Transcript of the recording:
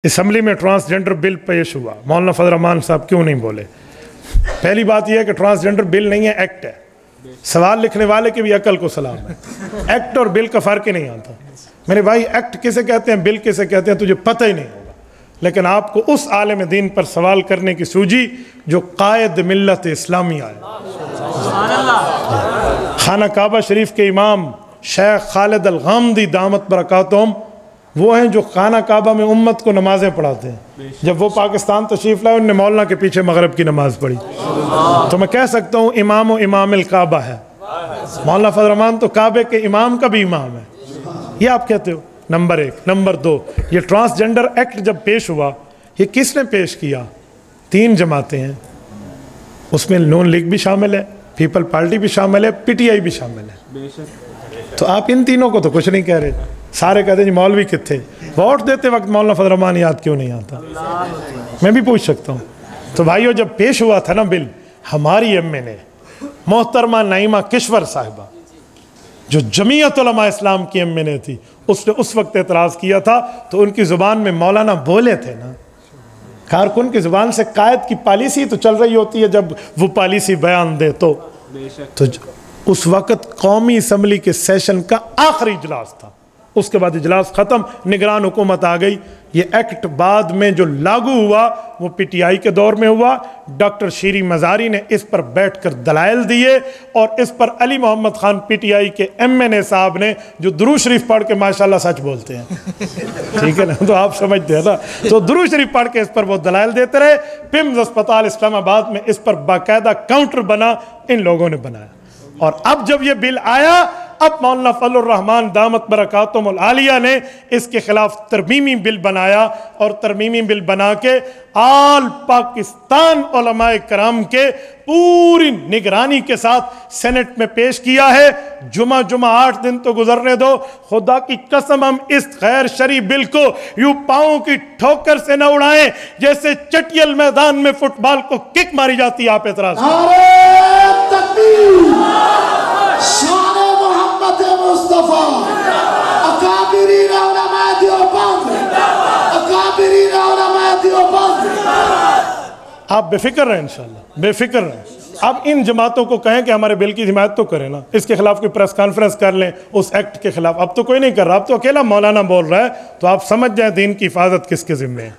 Assembly میں transgender بل پیش ہوا، مولانا فضل الرحمان صاحب کیوں نہیں بولے؟ پہلی بات یہ ہے کہ ٹرانسجنڈر بل نہیں ہے، ایکٹ ہے۔ سوال لکھنے والے کی بھی عقل کو سلام ہے، ایکٹ اور بل کا فرق ہی نہیں آتا۔ میرے بھائی ایکٹ کسے کہتے ہیں، بل کسے کہتے ہیں تجھے پتہ ہی نہیں ہوگا، لیکن آپ کو اس عالم دین پر سوال کرنے کی سوجی جو قائد ملت اسلامی آئے۔ خانہ کعبہ شریف کے امام شیخ خالد الغامدی دامت برکاتہم وہ ہیں جو خانہ کعبہ میں امت کو نمازیں پڑھاتے ہیں۔ جب وہ پاکستان تشریف لائے انہوں نے مولانا کے پیچھے مغرب کی نماز پڑھی، تو میں کہہ سکتا ہوں امام و امام الکعبہ ہے۔ مولانا فضل الرحمان تو کعبے کے امام کا بھی امام ہے، یہ آپ کہتے ہو۔ نمبر ایک۔ نمبر دو، یہ ٹرانسجنڈر ایکٹ جب پیش ہوا یہ کس نے پیش کیا؟ 3 جماعتیں ہیں، اس میں نون لیگ بھی شامل ہے، پیپل پارٹی بھی شامل ہے، پی ٹی آئی بھی شامل ہے۔ تو آپ ان تینوں کو تو کچھ نہیں کہہ رہے، سارے کہتے ہیں جی مولوی کتنے، ووٹ دیتے وقت مولانا فضل الرحمان یاد کیوں نہیں آتا؟ میں بھی پوچھ سکتا ہوں۔ تو بھائیو جب پیش ہوا تھا نا بل، ہماری ایم این اے محترمہ نعیمہ کشور صاحبہ جو جمعیت علماء اسلام کی ایم این اے تھی، اس نے اس وقت اعتراض کیا تھا تو ان کی زبان میں مولانا بولے تھے نا۔ کارکن کی زبان سے قائد کی پالیسی تو چل رہی ہوتی ہے، جب وہ پالیسی بیان دے تو اس وقت قومی اسمبلی کے سیشن کا آخری اجلاس تھا، اس کے بعد اجلاس ختم، نگران حکومت آ گئی۔ یہ ایکٹ بعد میں جو لاگو ہوا وہ پی ٹی آئی کے دور میں ہوا، ڈاکٹر شیری مزاری نے اس پر بیٹھ کر دلائل دیے اور اس پر علی Muhammad Khan P T I کے ایم این اے صاحب نے جو درود شریف پڑھ کے ماشاءاللہ سچ بولتے ہیں، ٹھیک ہے نا، تو آپ سمجھتے ہیں نا، تو درود شریف پڑھ کے اس پر وہ دلائل دیتے رہے۔ پمز اسپتال اسلام آباد میں اس پر باقاعدہ کاؤنٹر بنا، ان لوگوں نے بنایا۔ اور اب جب یہ بل آیا، اب مولانا فضل الرحمان دامت برکاتہم العالیہ نے اس کے خلاف ترمیمی بل بنایا، اور ترمیمی بل بنا کے آل پاکستان علماء کرام کے پوری نگرانی کے ساتھ سینٹ میں پیش کیا ہے۔ جمعہ 8 دن تو گزرنے دو، خدا کی قسم ہم اس غیر شرعی بل کو یوں پاؤں کی ٹھوکر سے نہ اڑائیں جیسے چٹیل میدان میں فٹ بال کو کک ماری جاتی ہے۔ آپ اعتراض آپ بے فکر رہیں، انشاءاللہ بے فکر رہیں۔ اب ان جماعتوں کو کہیں کہ ہمارے بل کی حمایت تو کریں نا، اس کے خلاف کوئی پریس کانفرنس کر لیں اس ایکٹ کے خلاف۔ اب تو کوئی نہیں کر رہا، اب تو اکیلا مولانا بول رہا ہے، تو آپ سمجھ جائیں دین کی حفاظت کس کے ذمہ ہے۔